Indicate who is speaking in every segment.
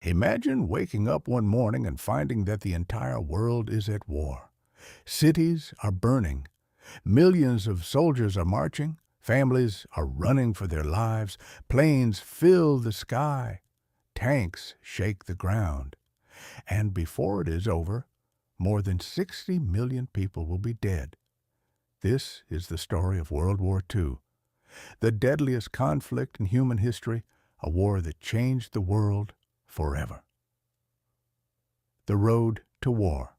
Speaker 1: Imagine waking up one morning and finding that the entire world is at war. Cities are burning. Millions of soldiers are marching. Families are running for their lives. Planes fill the sky. Tanks shake the ground. And before it is over, more than 60 million people will be dead. This is the story of World War II, the deadliest conflict in human history, a war that changed the world forever. The road to war.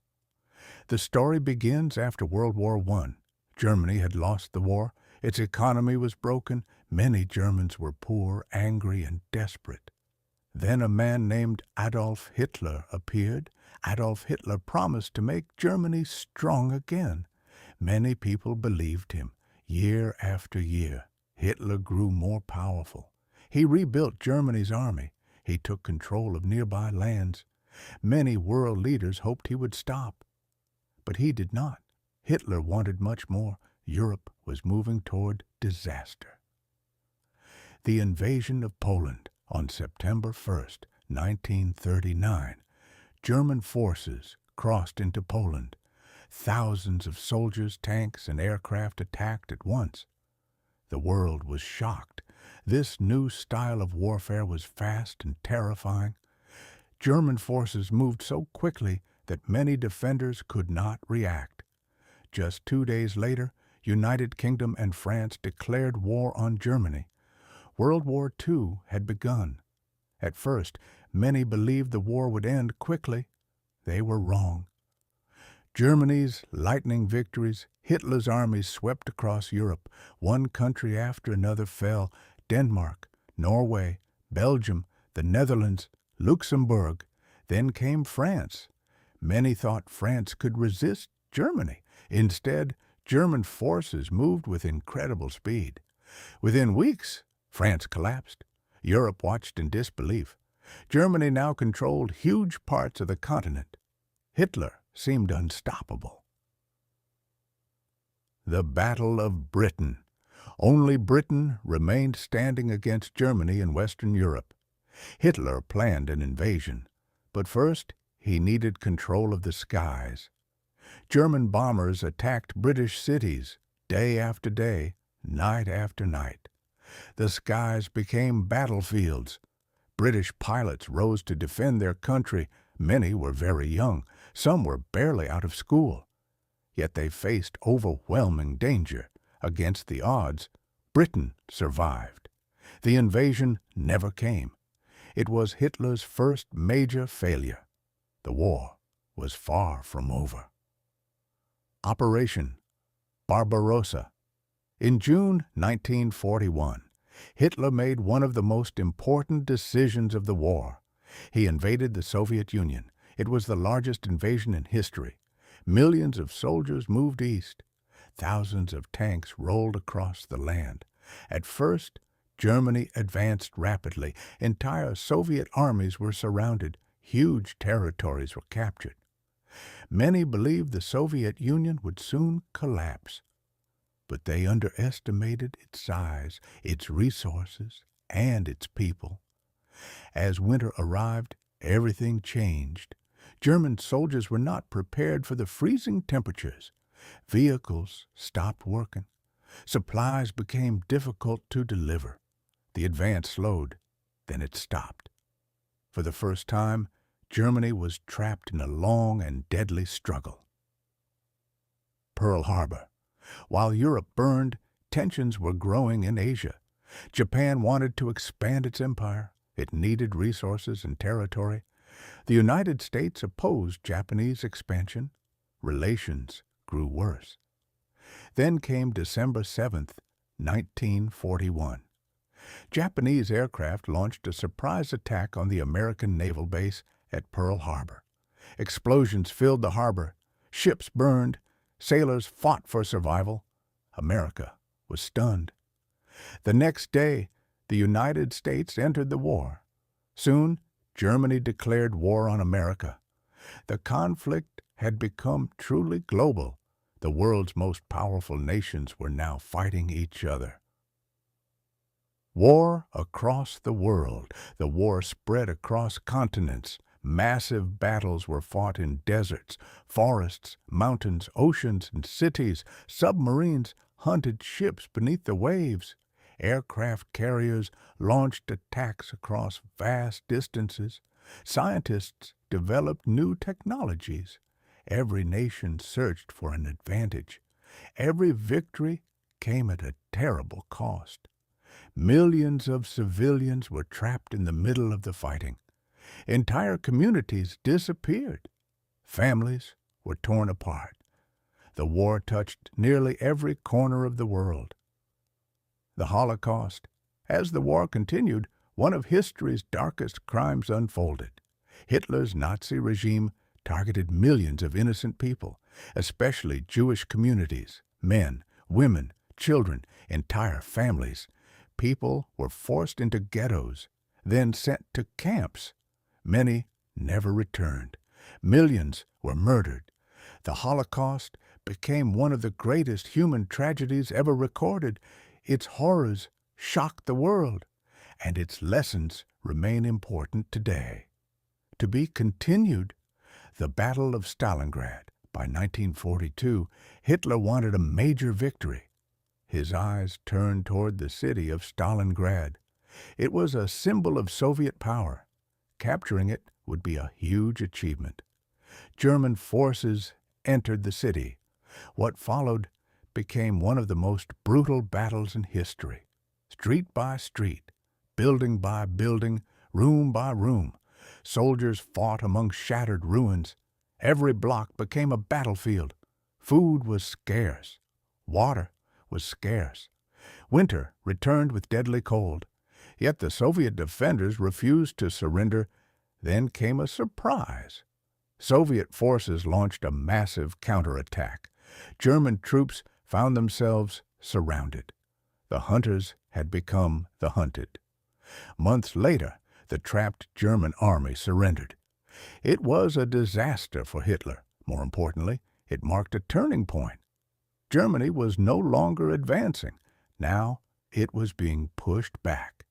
Speaker 1: The story begins after World War I. Germany had lost the war. Its economy was broken. Many Germans were poor, angry, and desperate. Then a man named Adolf Hitler appeared. Adolf Hitler promised to make Germany strong again. Many people believed him. Year after year, Hitler grew more powerful. He rebuilt Germany's army. He took control of nearby lands. Many world leaders hoped he would stop. But he did not. Hitler wanted much more. Europe was moving toward disaster. The invasion of Poland on September 1st, 1939. German forces crossed into Poland. Thousands of soldiers, tanks, and aircraft attacked at once. The world was shocked. This new style of warfare was fast and terrifying. German forces moved so quickly that many defenders could not react. Just 2 days later, United Kingdom and France declared war on Germany. World War II had begun. At first, many believed the war would end quickly. They were wrong. Germany's lightning victories, Hitler's armies swept across Europe. One country after another fell. Denmark, Norway, Belgium, the Netherlands, Luxembourg. Then came France. Many thought France could resist Germany. Instead, German forces moved with incredible speed. Within weeks, France collapsed. Europe watched in disbelief. Germany now controlled huge parts of the continent. Hitler seemed unstoppable. The Battle of Britain. Only Britain remained standing against Germany in Western Europe. Hitler planned an invasion, but first he needed control of the skies. German bombers attacked British cities day after day, night after night. The skies became battlefields. British pilots rose to defend their country. Many were very young. Some were barely out of school. Yet they faced overwhelming danger. Against the odds, Britain survived. The invasion never came. It was Hitler's first major failure. The war was far from over. Operation Barbarossa. In June 1941, Hitler made one of the most important decisions of the war. He invaded the Soviet Union. It was the largest invasion in history. Millions of soldiers moved east. Thousands of tanks rolled across the land. At first, Germany advanced rapidly. Entire Soviet armies were surrounded. Huge territories were captured. Many believed the Soviet Union would soon collapse. But they underestimated its size, its resources, and its people. As winter arrived, everything changed. German soldiers were not prepared for the freezing temperatures. Vehicles stopped working. Supplies became difficult to deliver. The advance slowed, then it stopped. For the first time, Germany was trapped in a long and deadly struggle. Pearl Harbor. While Europe burned, tensions were growing in Asia. Japan wanted to expand its empire. It needed resources and territory. The United States opposed Japanese expansion. Relations grew worse. Then came December 7th, 1941. Japanese aircraft launched a surprise attack on the American naval base at Pearl Harbor. Explosions filled the harbor. Ships burned. Sailors fought for survival. America was stunned. The next day, the United States entered the war. Soon, Germany declared war on America. The conflict had become truly global. The world's most powerful nations were now fighting each other. War across the world. The war spread across continents. Massive battles were fought in deserts, forests, mountains, oceans, and cities. Submarines hunted ships beneath the waves. Aircraft carriers launched attacks across vast distances. Scientists developed new technologies. Every nation searched for an advantage. Every victory came at a terrible cost. Millions of civilians were trapped in the middle of the fighting. Entire communities disappeared. Families were torn apart. The war touched nearly every corner of the world. The Holocaust. As the war continued, one of history's darkest crimes unfolded. Hitler's Nazi regime targeted millions of innocent people, especially Jewish communities, men, women, children, entire families. People were forced into ghettos, then sent to camps. Many never returned. Millions were murdered. The Holocaust became one of the greatest human tragedies ever recorded. Its horrors shocked the world, and its lessons remain important today. To be continued. The Battle of Stalingrad. By 1942, Hitler wanted a major victory. His eyes turned toward the city of Stalingrad. It was a symbol of Soviet power. Capturing it would be a huge achievement. German forces entered the city. What followed became one of the most brutal battles in history. Street by street, building by building, room by room, soldiers fought among shattered ruins. Every block became a battlefield. Food was scarce. Water was scarce. Winter returned with deadly cold. Yet the Soviet defenders refused to surrender. Then came a surprise. Soviet forces launched a massive counterattack. German troops found themselves surrounded. The hunters had become the hunted. Months later, the trapped German army surrendered. It was a disaster for Hitler. More importantly, it marked a turning point. Germany was no longer advancing. Now it was being pushed back.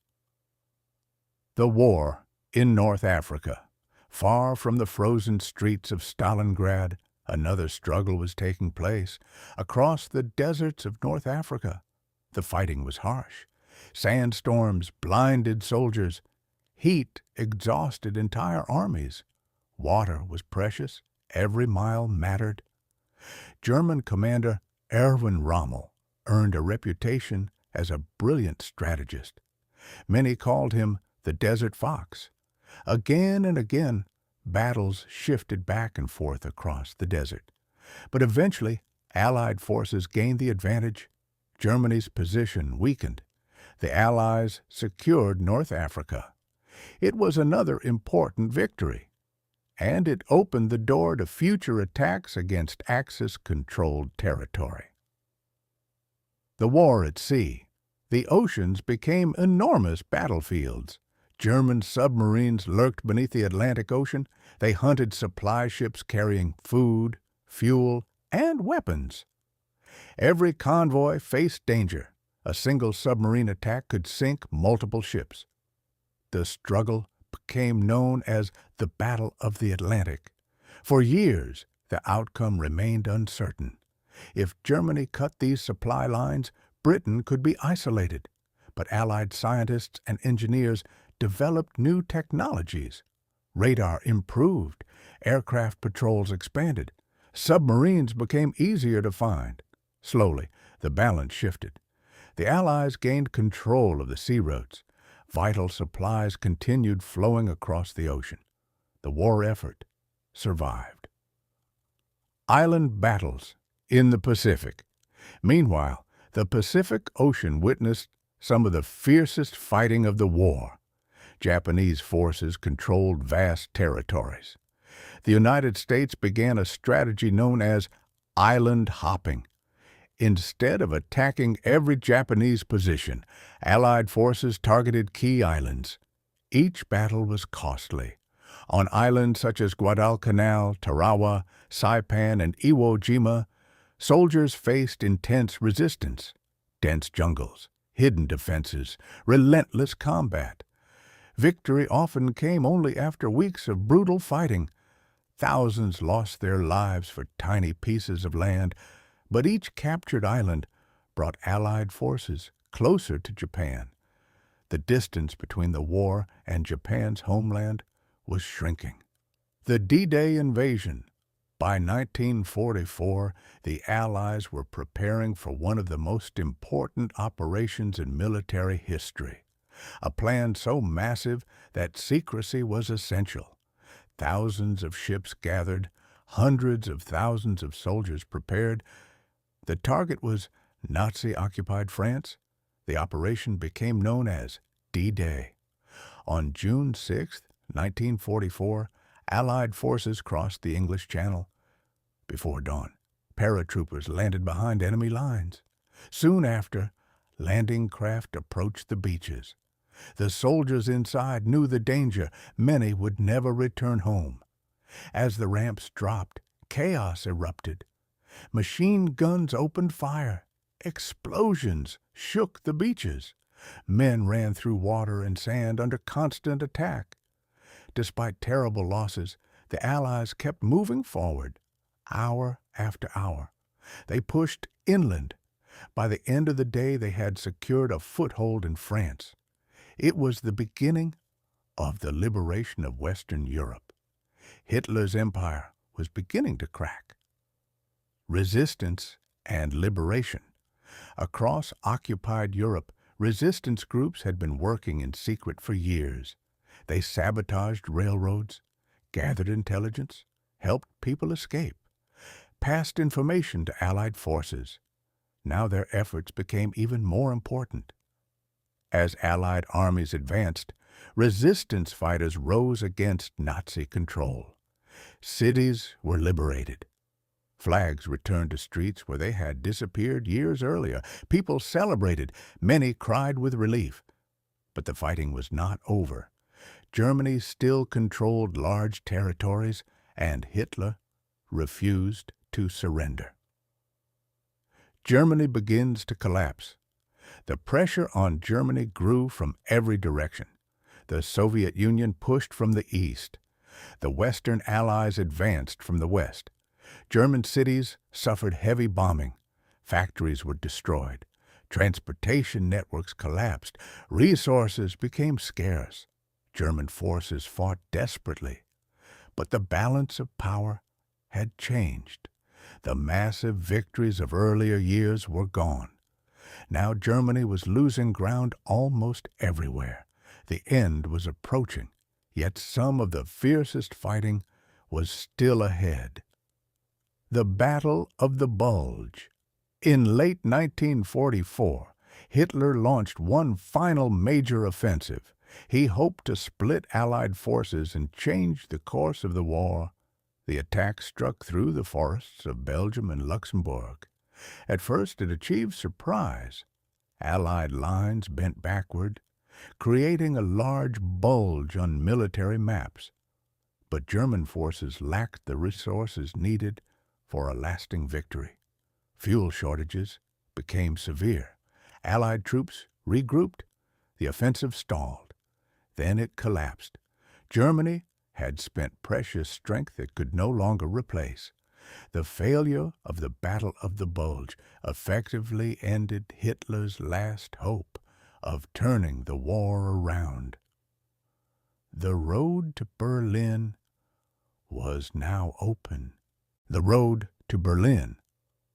Speaker 1: The war in North Africa. Far from the frozen streets of Stalingrad, another struggle was taking place. Across the deserts of North Africa, the fighting was harsh. Sandstorms blinded soldiers. Heat exhausted entire armies. Water was precious. Every mile mattered. German commander Erwin Rommel earned a reputation as a brilliant strategist. Many called him the Desert Fox. Again and again, battles shifted back and forth across the desert. But eventually, Allied forces gained the advantage. Germany's position weakened. The Allies secured North Africa. It was another important victory, and it opened the door to future attacks against Axis-controlled territory. The war at sea. The oceans became enormous battlefields. German submarines lurked beneath the Atlantic Ocean. They hunted supply ships carrying food, fuel, and weapons. Every convoy faced danger. A single submarine attack could sink multiple ships. The struggle became known as the Battle of the Atlantic. For years, the outcome remained uncertain. If Germany cut these supply lines, Britain could be isolated. But Allied scientists and engineers developed new technologies. Radar improved. Aircraft patrols expanded. Submarines became easier to find. Slowly, the balance shifted. The Allies gained control of the sea routes. Vital supplies continued flowing across the ocean. The war effort survived. Island battles in the Pacific. Meanwhile, the Pacific Ocean witnessed some of the fiercest fighting of the war. Japanese forces controlled vast territories. The United States began a strategy known as island hopping. Instead of attacking every Japanese position, Allied forces targeted key islands. Each battle was costly. On islands such as Guadalcanal, Tarawa, Saipan, and Iwo Jima, soldiers faced intense resistance. Dense jungles, hidden defenses, relentless combat. Victory often came only after weeks of brutal fighting. Thousands lost their lives for tiny pieces of land, but each captured island brought Allied forces closer to Japan. The distance between the war and Japan's homeland was shrinking. The D-Day invasion. By 1944, the Allies were preparing for one of the most important operations in military history, a plan so massive that secrecy was essential. Thousands of ships gathered, hundreds of thousands of soldiers prepared. The target was Nazi-occupied France. The operation became known as D-Day. On June 6, 1944, Allied forces crossed the English Channel. Before dawn, paratroopers landed behind enemy lines. Soon after, landing craft approached the beaches. The soldiers inside knew the danger. Many would never return home. As the ramps dropped, chaos erupted. Machine guns opened fire. Explosions shook the beaches. Men ran through water and sand under constant attack. Despite terrible losses, the Allies kept moving forward, hour after hour. They pushed inland. By the end of the day, they had secured a foothold in France. It was the beginning of the liberation of Western Europe. Hitler's empire was beginning to crack. Resistance and liberation. Across occupied Europe, resistance groups had been working in secret for years. They sabotaged railroads, gathered intelligence, helped people escape, passed information to Allied forces. Now their efforts became even more important. As Allied armies advanced, resistance fighters rose against Nazi control. Cities were liberated. Flags returned to streets where they had disappeared years earlier. People celebrated. Many cried with relief. But the fighting was not over. Germany still controlled large territories, and Hitler refused to surrender. Germany begins to collapse. The pressure on Germany grew from every direction. The Soviet Union pushed from the east. The Western Allies advanced from the west. German cities suffered heavy bombing. Factories were destroyed. Transportation networks collapsed. Resources became scarce. German forces fought desperately. But the balance of power had changed. The massive victories of earlier years were gone. Now Germany was losing ground almost everywhere. The end was approaching, yet some of the fiercest fighting was still ahead. The Battle of the Bulge. In late 1944, Hitler launched one final major offensive. He hoped to split Allied forces and change the course of the war. The attack struck through the forests of Belgium and Luxembourg. At first it achieved surprise. Allied lines bent backward, creating a large bulge on military maps. But German forces lacked the resources needed for a lasting victory. Fuel shortages became severe. Allied troops regrouped. The offensive stalled. Then it collapsed. Germany had spent precious strength it could no longer replace. The failure of the Battle of the Bulge effectively ended Hitler's last hope of turning the war around. The road to Berlin was now open. The road to Berlin.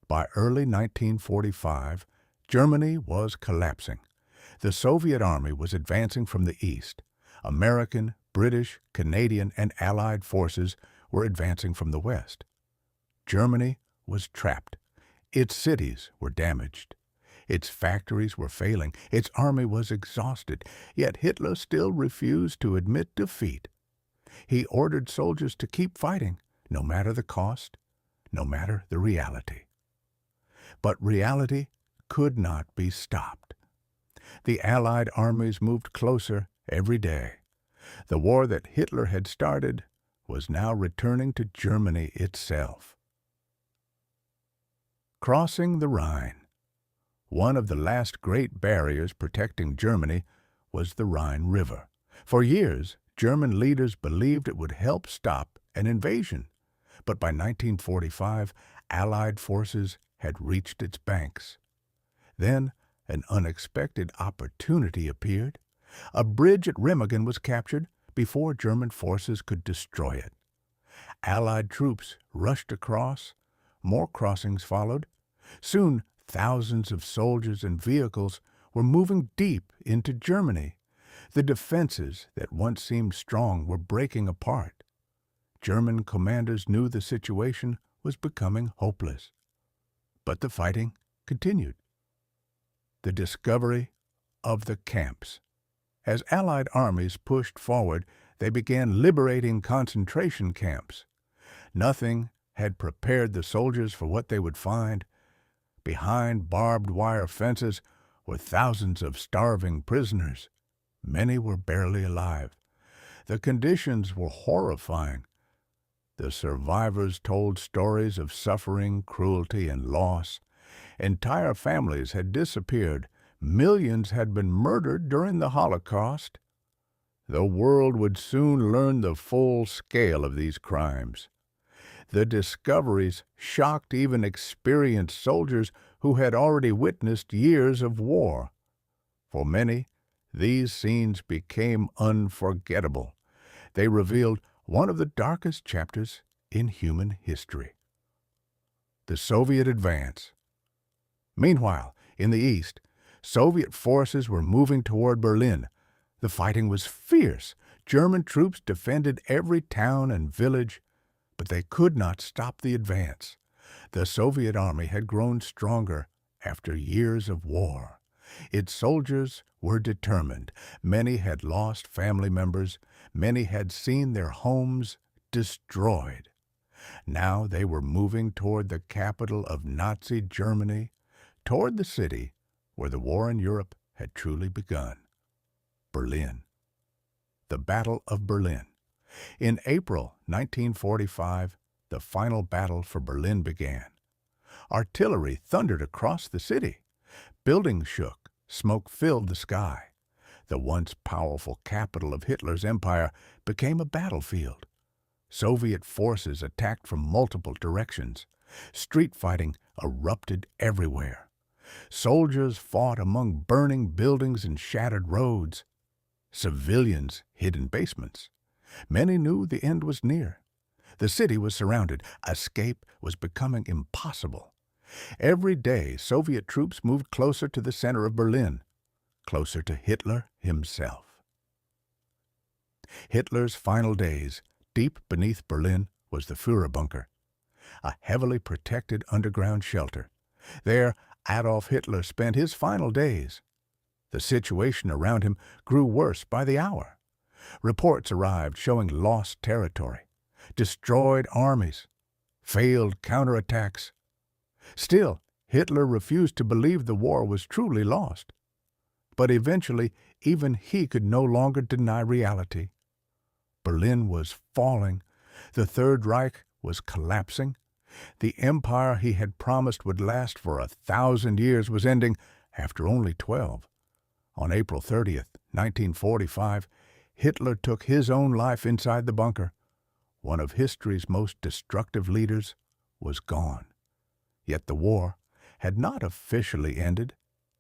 Speaker 1: By early 1945, Germany was collapsing. The Soviet army was advancing from the east. American, British, Canadian, and Allied forces were advancing from the west. Germany was trapped. Its cities were damaged. Its factories were failing. Its army was exhausted. Yet Hitler still refused to admit defeat. He ordered soldiers to keep fighting, no matter the cost, no matter the reality. But reality could not be stopped. The Allied armies moved closer every day. The war that Hitler had started was now returning to Germany itself. Crossing the Rhine. One of the last great barriers protecting Germany was the Rhine River. For years, German leaders believed it would help stop an invasion. But by 1945, Allied forces had reached its banks. Then, an unexpected opportunity appeared. A bridge at Remagen was captured before German forces could destroy it. Allied troops rushed across. More crossings followed. Soon, thousands of soldiers and vehicles were moving deep into Germany. The defenses that once seemed strong were breaking apart. German commanders knew the situation was becoming hopeless. But the fighting continued. The discovery of the camps. As Allied armies pushed forward, they began liberating concentration camps. Nothing had prepared the soldiers for what they would find. Behind barbed wire fences were thousands of starving prisoners. Many were barely alive. The conditions were horrifying. The survivors told stories of suffering, cruelty, and loss. Entire families had disappeared. Millions had been murdered during the Holocaust. The world would soon learn the full scale of these crimes. The discoveries shocked even experienced soldiers who had already witnessed years of war. For many, these scenes became unforgettable. They revealed one of the darkest chapters in human history. The Soviet advance. Meanwhile, in the east, Soviet forces were moving toward Berlin. The fighting was fierce. German troops defended every town and village, but they could not stop the advance. The Soviet army had grown stronger after years of war. Its soldiers were determined. Many had lost family members. Many had seen their homes destroyed. Now they were moving toward the capital of Nazi Germany, toward the city where the war in Europe had truly begun. Berlin. The Battle of Berlin. In April 1945, the final battle for Berlin began. Artillery thundered across the city. Buildings shook. Smoke filled the sky. The once powerful capital of Hitler's empire became a battlefield. Soviet forces attacked from multiple directions. Street fighting erupted everywhere. Soldiers fought among burning buildings and shattered roads. Civilians hid in basements. Many knew the end was near. The city was surrounded. Escape was becoming impossible. Every day, Soviet troops moved closer to the center of Berlin, closer to Hitler himself. Hitler's final days, deep beneath Berlin, was the Führer bunker, a heavily protected underground shelter. There, Adolf Hitler spent his final days. The situation around him grew worse by the hour. Reports arrived showing lost territory, destroyed armies, failed counterattacks. Still, Hitler refused to believe the war was truly lost. But eventually, even he could no longer deny reality. Berlin was falling. The Third Reich was collapsing. The empire he had promised would last for 1,000 years was ending after only 12. On April 30th, 1945, Hitler took his own life inside the bunker. One of history's most destructive leaders was gone. Yet the war had not officially ended.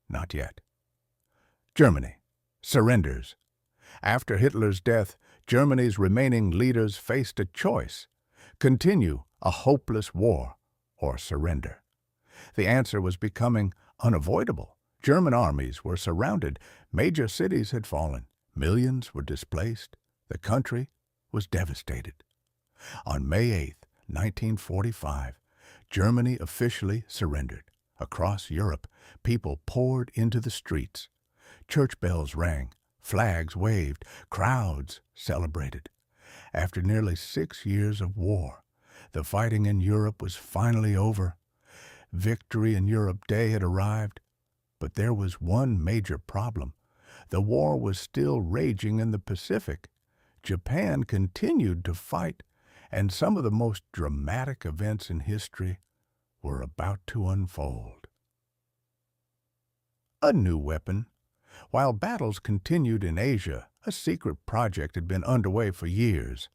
Speaker 1: Not yet. Germany surrenders. After Hitler's death, Germany's remaining leaders faced a choice: continue a hopeless war or surrender. The answer was becoming unavoidable. German armies were surrounded. Major cities had fallen. Millions were displaced. The country was devastated. On May 8, 1945, Germany officially surrendered. Across Europe, people poured into the streets. Church bells rang. Flags waved. Crowds celebrated. After nearly 6 years of war, the fighting in Europe was finally over. Victory in Europe Day had arrived. But there was one major problem. The war was still raging in the Pacific. Japan continued to fight, and some of the most dramatic events in history were about to unfold. a new weapon. While battles continued in Asia, a secret project had been underway for years.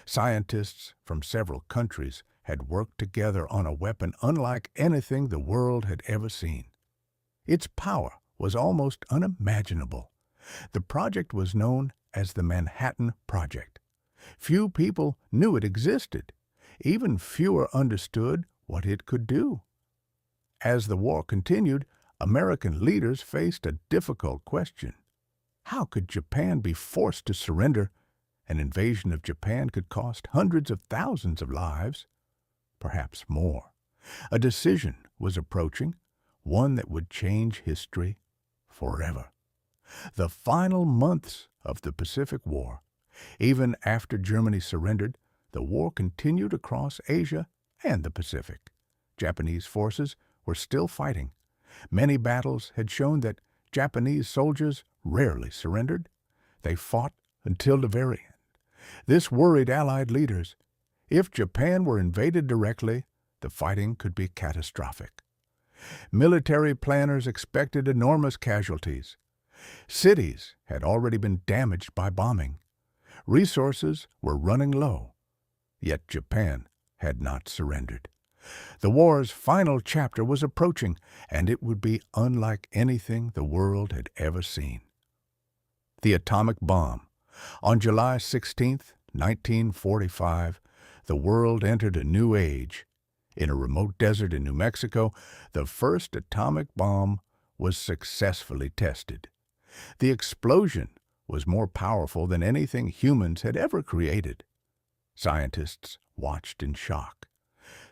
Speaker 1: Scientists from several countries had worked together on a weapon unlike anything the world had ever seen. Its power was almost unimaginable. The project was known as the Manhattan Project. Few people knew it existed. Even fewer understood what it could do. As the war continued, American leaders faced a difficult question. How could Japan be forced to surrender? An invasion of Japan could cost hundreds of thousands of lives, perhaps more. A decision was approaching, one that would change history forever. The final months of the Pacific War. Even after Germany surrendered, the war continued across Asia and the Pacific. Japanese forces were still fighting. Many battles had shown that Japanese soldiers rarely surrendered. They fought until the very end. This worried Allied leaders. If Japan were invaded directly, the fighting could be catastrophic. Military planners expected enormous casualties. Cities had already been damaged by bombing. Resources were running low. Yet Japan had not surrendered. The war's final chapter was approaching, and it would be unlike anything the world had ever seen. The atomic bomb. On July 16, 1945, the world entered a new age. In a remote desert in New Mexico, the first atomic bomb was successfully tested. The explosion was more powerful than anything humans had ever created. Scientists watched in shock.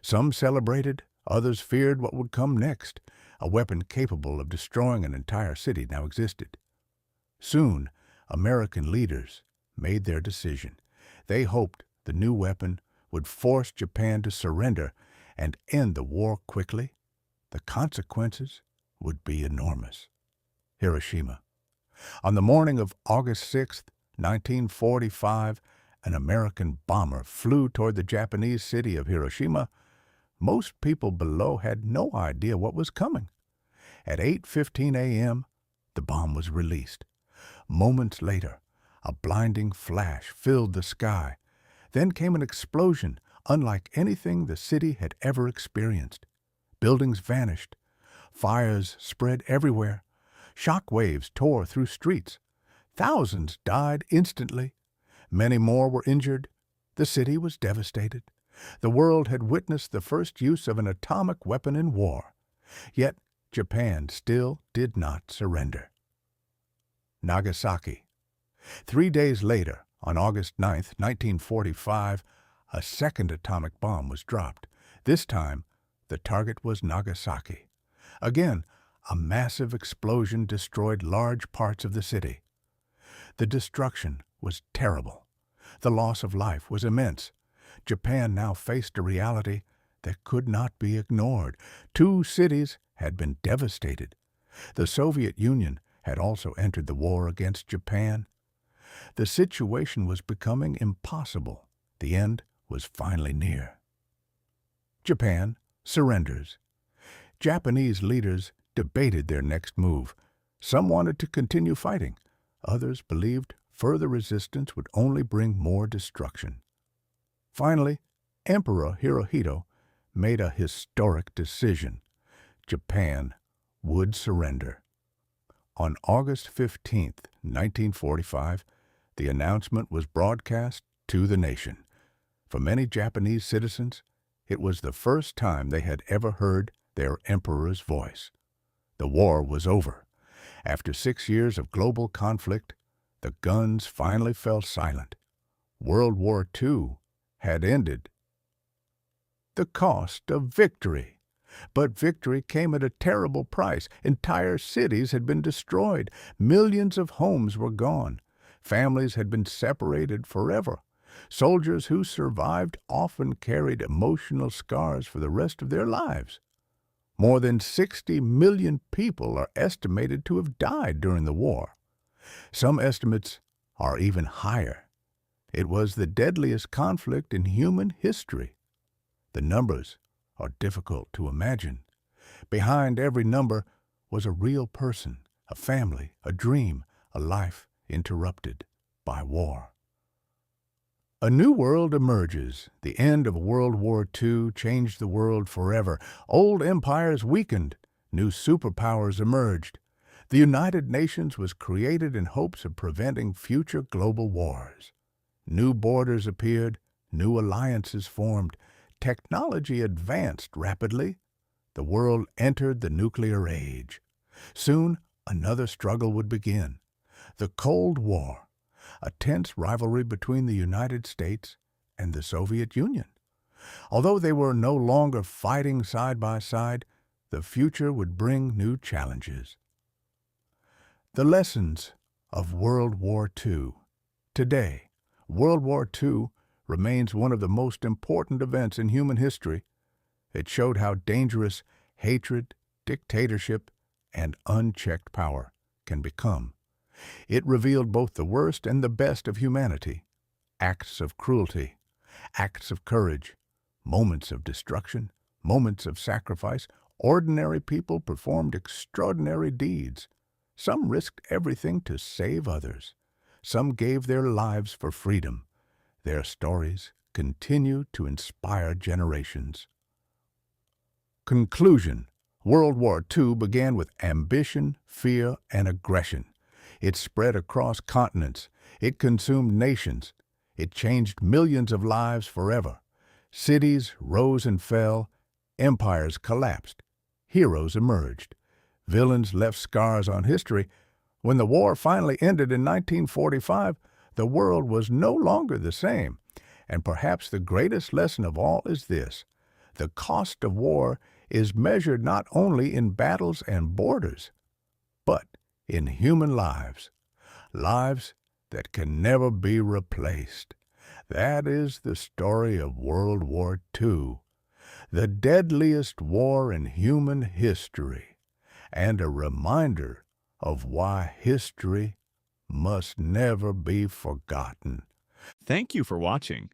Speaker 1: Some celebrated, others feared what would come next. A weapon capable of destroying an entire city now existed. Soon, American leaders made their decision. They hoped the new weapon would force Japan to surrender and end the war quickly. The consequences would be enormous. Hiroshima. On the morning of August 6, 1945, an American bomber flew toward the Japanese city of Hiroshima. Most people below had no idea what was coming. At 8:15 a.m., the bomb was released. Moments later, a blinding flash filled the sky. Then came an explosion unlike anything the city had ever experienced. Buildings vanished. Fires spread everywhere. Shock waves tore through streets. Thousands died instantly. Many more were injured. The city was devastated. The world had witnessed the first use of an atomic weapon in war. Yet Japan still did not surrender. Nagasaki. 3 days later, on August 9, 1945, a second atomic bomb was dropped. This time, the target was Nagasaki. Again, a massive explosion destroyed large parts of the city. The destruction was terrible. The loss of life was immense. Japan now faced a reality that could not be ignored. 2 cities had been devastated. The Soviet Union had also entered the war against Japan. The situation was becoming impossible. The end was finally near. Japan surrenders. Japanese leaders debated their next move. Some wanted to continue fighting. Others believed further resistance would only bring more destruction. Finally, Emperor Hirohito made a historic decision. Japan would surrender. On August 15, 1945, the announcement was broadcast to the nation. For many Japanese citizens, it was the first time they had ever heard their emperor's voice. The war was over. After 6 years of global conflict, the guns finally fell silent. World War II had ended. The cost of victory. But victory came at a terrible price. Entire cities had been destroyed. Millions of homes were gone. Families had been separated forever. Soldiers who survived often carried emotional scars for the rest of their lives. More than 60 million people are estimated to have died during the war. Some estimates are even higher. It was the deadliest conflict in human history. The numbers are difficult to imagine. Behind every number was a real person, a family, a dream, a life interrupted by war. A new world emerges. The end of World War II changed the world forever. Old empires weakened. New superpowers emerged. The United Nations was created in hopes of preventing future global wars. New borders appeared. New alliances formed. Technology advanced rapidly. The world entered the nuclear age. Soon, another struggle would begin. The Cold War, a tense rivalry between the United States and the Soviet Union. Although they were no longer fighting side by side, the future would bring new challenges. The lessons of World War II. Today, World War II remains one of the most important events in human history. It showed how dangerous hatred, dictatorship, and unchecked power can become. It revealed both the worst and the best of humanity, acts of cruelty, acts of courage, moments of destruction, moments of sacrifice. Ordinary people performed extraordinary deeds. Some risked everything to save others. Some gave their lives for freedom. Their stories continue to inspire generations. Conclusion. World War II began with ambition, fear, and aggression. It spread across continents. It consumed nations. It changed millions of lives forever. Cities rose and fell. Empires collapsed. Heroes emerged. Villains left scars on history. When the war finally ended in 1945, the world was no longer the same. And perhaps the greatest lesson of all is this: the cost of war is measured not only in battles and borders, but in human lives, lives that can never be replaced. That is the story of World War II, the deadliest war in human history, and a reminder of why history must never be forgotten.
Speaker 2: Thank you for watching.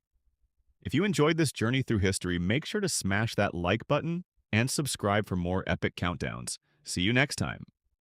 Speaker 2: If you enjoyed this journey through history, make sure to smash that like button and subscribe for more epic countdowns. See you next time.